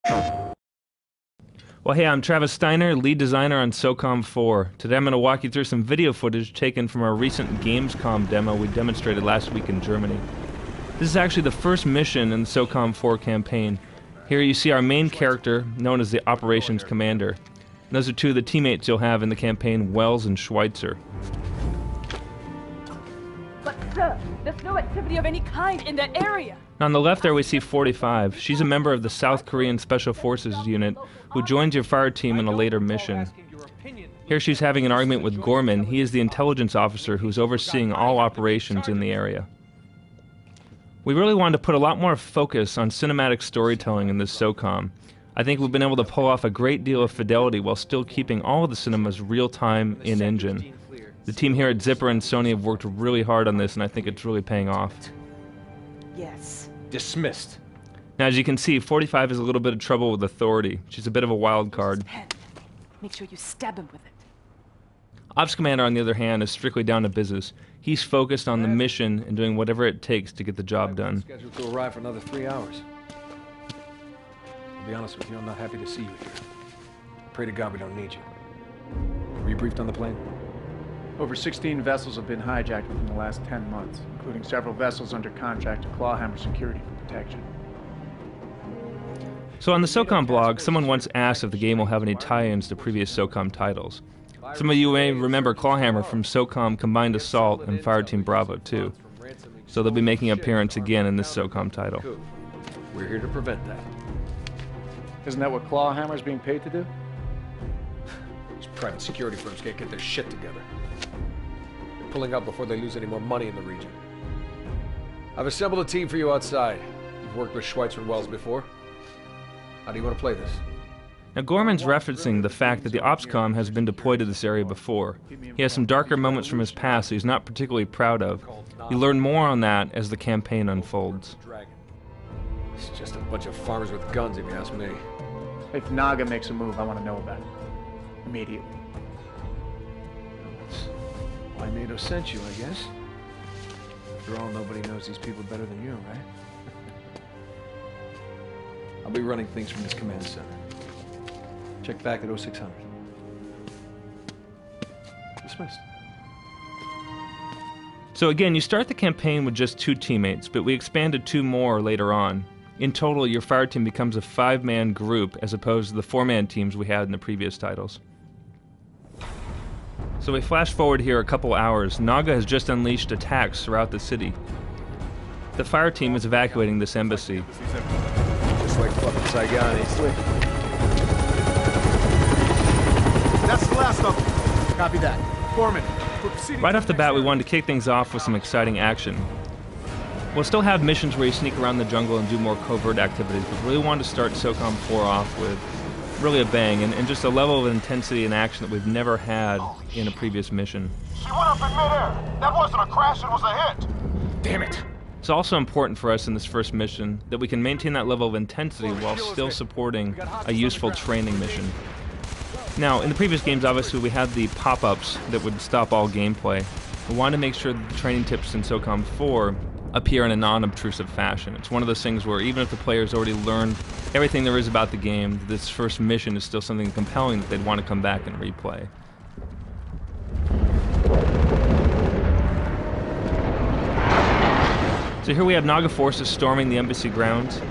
Well, hey, I'm Travis Steiner, lead designer on Socom 4. Today I'm going to walk you through some video footage taken from our recent Gamescom demo we demonstrated last week in Germany. This is actually the first mission in the Socom 4 campaign. Here you see our main character, known as the Operations Commander. And those are two of the teammates you'll have in the campaign, Wells and Schweitzer. But sir, there's no activity of any kind in that area. Now on the left there we see 45. She's a member of the South Korean Special Forces unit who joins your fire team in a later mission. Here she's having an argument with Gorman. He is the intelligence officer who's overseeing all operations in the area. We really wanted to put a lot more focus on cinematic storytelling in this SOCOM. I think we've been able to pull off a great deal of fidelity while still keeping all of the cinemas real-time in-engine. The team here at Zipper and Sony have worked really hard on this, and I think it's really paying off. Yes. Dismissed. Now, as you can see, 45 has a little bit of trouble with authority. She's a bit of a wild card. Make sure you stab him with it. Ops Commander, on the other hand, is strictly down to business. He's focused on the mission and doing whatever it takes to get the job done. Scheduled to arrive for another 3 hours. I'll be honest with you, I'm not happy to see you here. Pray to God we don't need you. Were you briefed on the plane? Over 16 vessels have been hijacked within the last 10 months, including several vessels under contract to Clawhammer Security for protection. So on the SOCOM blog, someone once asked if the game will have any tie-ins to previous SOCOM titles. Some of you may remember Clawhammer from SOCOM Combined Assault and Fireteam Bravo 2. So they'll be making an appearance again in this SOCOM title. We're here to prevent that. Isn't that what Clawhammer's being paid to do? These private security firms can't get their shit together. They're pulling out before they lose any more money in the region. I've assembled a team for you outside. You've worked with Schweitzer and Wells before. How do you want to play this? Now Gorman's referencing the fact that the OPSCOM has been deployed to this area before. He has some darker moments from his past that he's not particularly proud of. You learn more on that as the campaign unfolds. It's just a bunch of farmers with guns, if you ask me. If Naga makes a move, I want to know about it. Immediately. Why NATO sent you, I guess. After all, nobody knows these people better than you, right? I'll be running things from this command center. Check back at 0600. Dismissed. So again, you start the campaign with just 2 teammates, but we expand to 2 more later on. In total, your fire team becomes a 5-man group as opposed to the 4-man teams we had in the previous titles. So we flash forward here a couple hours. Naga has just unleashed attacks throughout the city. The fire team is evacuating this embassy. Just like fucking Saigon. That's the last of them. Copy that. Foreman, we're proceeding. Right off the bat, we wanted to kick things off with some exciting action. We'll still have missions where you sneak around the jungle and do more covert activities, but really wanted to start SOCOM 4 off with really a bang and just a level of intensity and action that we've never had in a previous mission. She went up in midair. That wasn't a crash, it was a hit. Damn it. It's also important for us in this first mission that we can maintain that level of intensity while still supporting a useful training mission. Now, in the previous games, obviously, we had the pop-ups that would stop all gameplay. We wanted to make sure that the training tips in SOCOM 4 appear in a non-obtrusive fashion. It's one of those things where even if the player's already learned everything there is about the game, this first mission is still something compelling that they'd want to come back and replay. So here we have Naga forces storming the embassy grounds.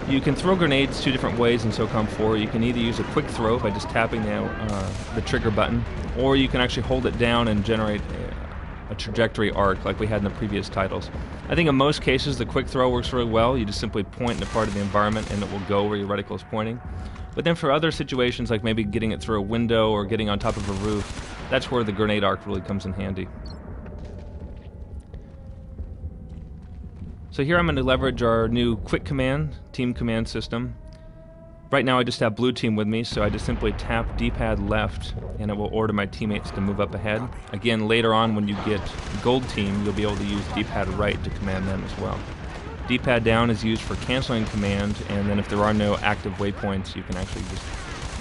You can throw grenades 2 different ways in SOCOM 4. You can either use a quick throw by just tapping the trigger button, or you can actually hold it down and generate a trajectory arc like we had in the previous titles. I think in most cases the quick throw works really well. You just simply point in a part of the environment and it will go where your reticle is pointing. But then for other situations, like maybe getting it through a window or getting on top of a roof, that's where the grenade arc really comes in handy. So here I'm going to leverage our new quick command, team command system. Right now I just have blue team with me, so I just simply tap D-pad left and it will order my teammates to move up ahead. Again, later on when you get gold team, you'll be able to use D-pad right to command them as well. D-pad down is used for canceling command, and then if there are no active waypoints, you can actually just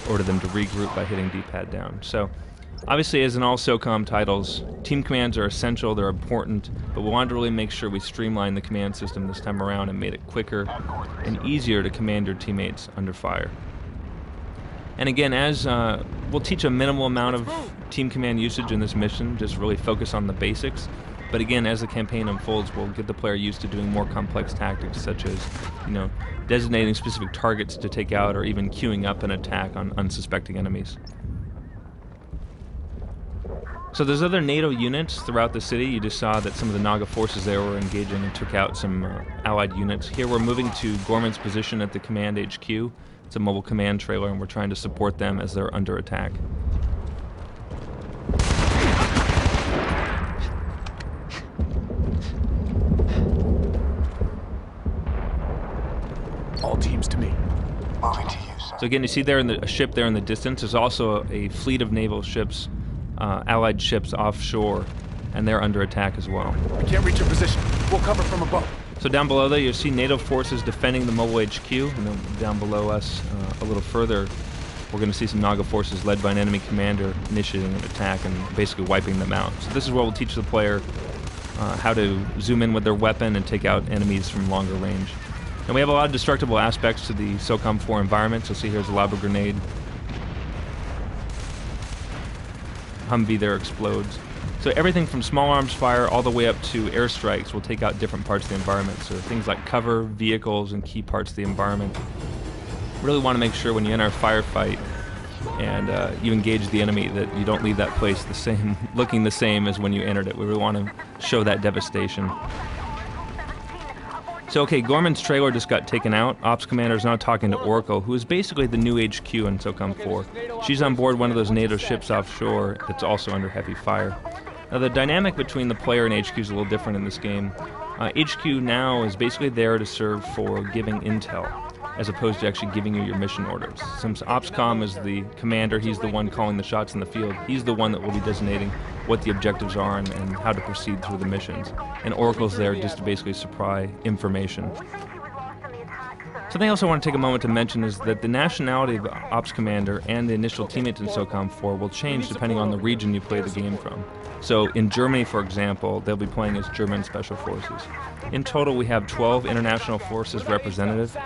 order them to regroup by hitting D-pad down. So Obviously, as in all Socom titles, team commands are essential, they're important, but we wanted to really make sure we streamlined the command system this time around and made it quicker and easier to command your teammates under fire. And again, as we'll teach a minimal amount of team command usage in this mission, just really focus on the basics. But again, as the campaign unfolds, we'll get the player used to doing more complex tactics, such as, designating specific targets to take out, or even queuing up an attack on unsuspecting enemies. So there's other NATO units throughout the city. You just saw that some of the Naga forces there were engaging and took out some allied units. Here we're moving to Gorman's position at the command HQ. It's a mobile command trailer, and we're trying to support them as they're under attack. All teams to me. Moving to you, sir. So again, you see there a ship there in the distance. There's also a fleet of naval ships, allied ships offshore, and they're under attack as well. I can't reach your position. We'll cover from above. So down below there, you'll see NATO forces defending the mobile HQ, and then down below us, a little further, we're going to see some Naga forces led by an enemy commander initiating an attack and basically wiping them out. So this is where we'll teach the player how to zoom in with their weapon and take out enemies from longer range. And we have a lot of destructible aspects to the Socom 4 environment. So see, here's a lava grenade. Humvee there explodes. So everything from small arms fire all the way up to airstrikes will take out different parts of the environment. So things like cover, vehicles, and key parts of the environment. Really want to make sure when you enter a firefight and you engage the enemy that you don't leave that place the same, looking the same as when you entered it. We really want to show that devastation. So okay, Gorman's trailer just got taken out. Ops Commander is now talking to Oracle, who is basically the new HQ in Socom 4. She's on board one of those NATO ships offshore that's also under heavy fire. Now the dynamic between the player and HQ is a little different in this game. HQ now is basically there to serve for giving intel, as opposed to actually giving you your mission orders. Since OpsCom is the commander, he's the one calling the shots in the field. He's the one that will be designating what the objectives are and how to proceed through the missions. And Oracle's there just to basically supply information. Something else I want to take a moment to mention is that the nationality of Ops Commander and the initial teammates in Socom 4 will change depending on the region you play the game from. So in Germany, for example, they'll be playing as German Special Forces. In total, we have 12 international forces representative.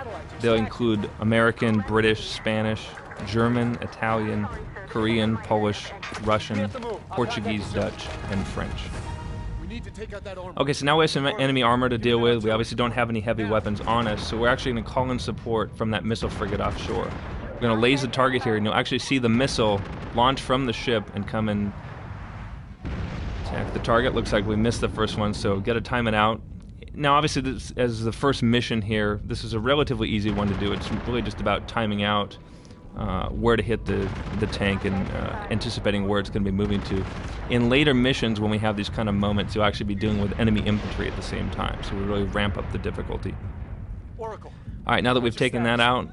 They'll include American, British, Spanish, German, Italian, Korean, Polish, Russian, Portuguese, Dutch, and French. Okay, so now we have some enemy armor to deal with. We obviously don't have any heavy weapons on us, so we're actually going to call in support from that missile frigate offshore. We're going to laze the target here, and you'll actually see the missile launch from the ship and come and attack the target. Looks like we missed the first one, so got to time it out. Now, obviously, this, as the first mission here, this is a relatively easy one to do. It's really just about timing out where to hit the tank and anticipating where it's going to be moving to. In later missions, when we have these kind of moments, you'll actually be dealing with enemy infantry at the same time, so we really ramp up the difficulty. Oracle. All right, now that we've taken that out,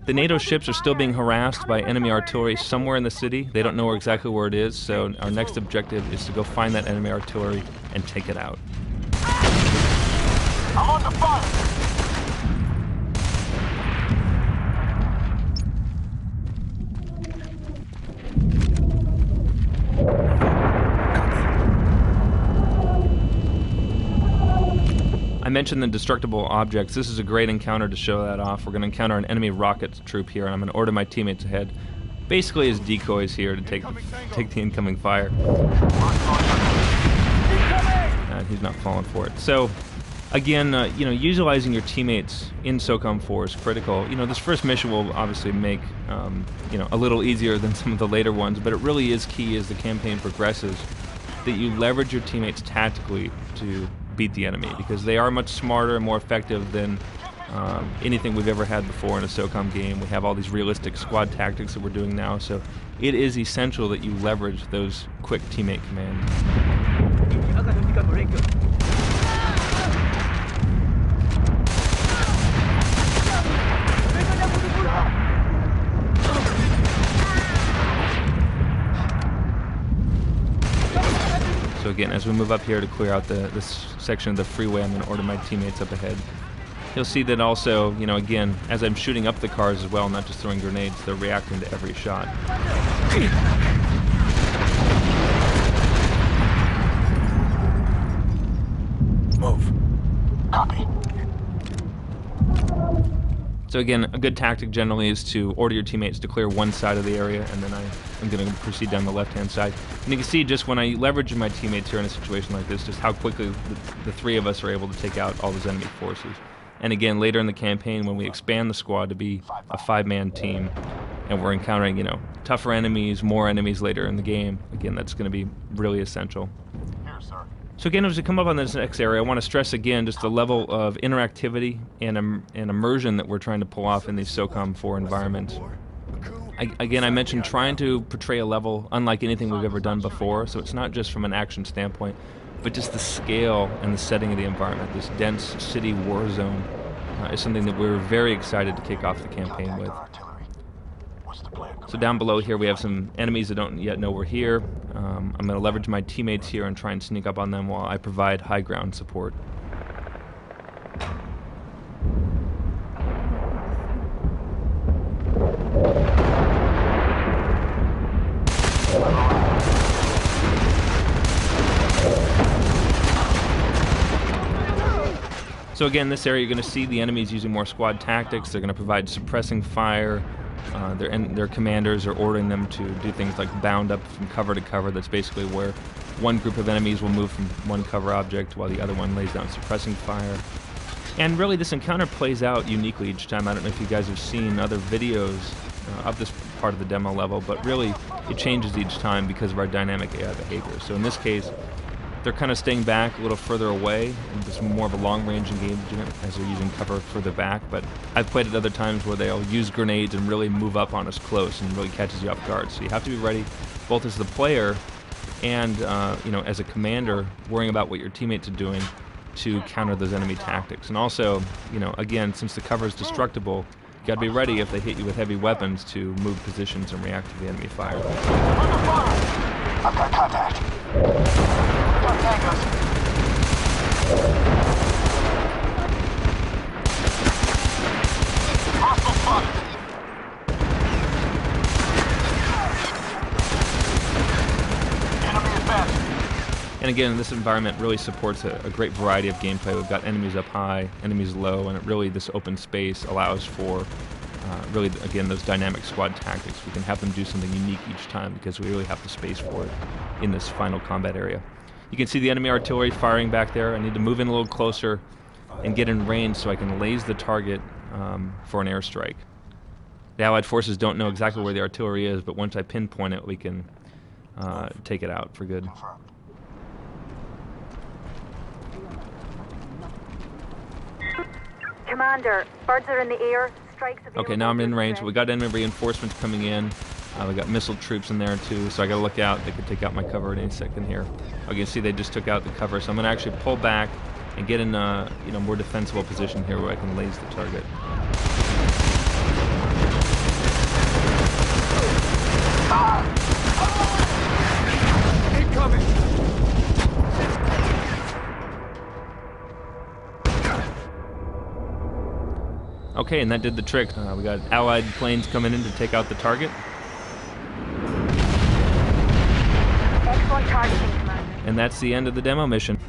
the NATO ships are still being harassed by enemy artillery somewhere in the city. They don't know exactly where it is, so our next objective is to go find that enemy artillery and take it out. I'm on the fire. I mentioned the destructible objects. This is a great encounter to show that off. We're going to encounter an enemy rocket troop here, and I'm going to order my teammates ahead, basically as decoys here to take the incoming fire. And he's not falling for it. So, again, utilizing your teammates in Socom 4 is critical. This first mission will obviously make, a little easier than some of the later ones, but it really is key as the campaign progresses that you leverage your teammates tactically to beat the enemy, because they are much smarter and more effective than anything we've ever had before in a Socom game. We have all these realistic squad tactics that we're doing now, so it is essential that you leverage those quick teammate commands. So again, as we move up here to clear out this section of the freeway, I'm going to order my teammates up ahead. You'll see that also, again, as I'm shooting up the cars as well, not just throwing grenades, they're reacting to every shot. So again, a good tactic generally is to order your teammates to clear one side of the area, and then I'm going to proceed down the left-hand side. And you can see just when I leverage my teammates here in a situation like this, just how quickly the three of us are able to take out all those enemy forces. And again, later in the campaign, when we expand the squad to be a 5-man team, and we're encountering, tougher enemies, more enemies later in the game, again, that's going to be really essential. So again, as we come up on this next area, I want to stress again just the level of interactivity and immersion that we're trying to pull off in these Socom 4 environments. Again, I mentioned trying to portray a level unlike anything we've ever done before, so it's not just from an action standpoint, but just the scale and the setting of the environment. This dense city war zone is something that we're very excited to kick off the campaign with. So down below here we have some enemies that don't yet know we're here. I'm going to leverage my teammates here and try and sneak up on them while I provide high ground support. So again, this area you're going to see the enemies using more squad tactics. They're going to provide suppressing fire. Their commanders are ordering them to do things like bound up from cover to cover. That's basically where one group of enemies will move from one cover object while the other one lays down suppressing fire. And really this encounter plays out uniquely each time. I don't know if you guys have seen other videos of this part of the demo level, but really it changes each time because of our dynamic AI behavior. So in this case, they're kind of staying back a little further away, and it's more of a long-range engagement as they're using cover further back. But I've played at other times where they'll use grenades and really move up on us close and really catches you off guard. So you have to be ready, both as the player and as a commander, worrying about what your teammates are doing to counter those enemy tactics. And also, again, since the cover is destructible, you got to be ready if they hit you with heavy weapons to move positions and react to the enemy fire. I've got contact. Got tangos. Hostile spotted. Enemy advanced. And again, this environment really supports a great variety of gameplay. We've got enemies up high, enemies low, and really this open space allows for really, again, those dynamic squad tactics. We can have them do something unique each time because we really have the space for it in this final combat area. You can see the enemy artillery firing back there. I need to move in a little closer and get in range so I can laze the target for an airstrike. The Allied forces don't know exactly where the artillery is, but once I pinpoint it, we can take it out for good. Commander, birds are in the air. Okay, now I'm in range. We got enemy reinforcements coming in. We got missile troops in there too, so I got to look out. They could take out my cover at any second here. You can see they just took out the cover, so I'm going to actually pull back and get in a more defensible position here where I can laze the target. Incoming! Okay, and that did the trick. We got Allied planes coming in to take out the target. Excellent targeting, Commander. And that's the end of the demo mission.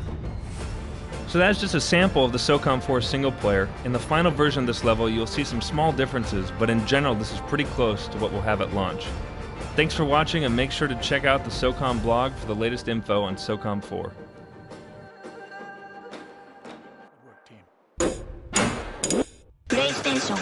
So that's just a sample of the Socom 4 single player. In the final version of this level, you'll see some small differences, but in general, this is pretty close to what we'll have at launch. Thanks for watching, and make sure to check out the Socom blog for the latest info on Socom 4. PlayStation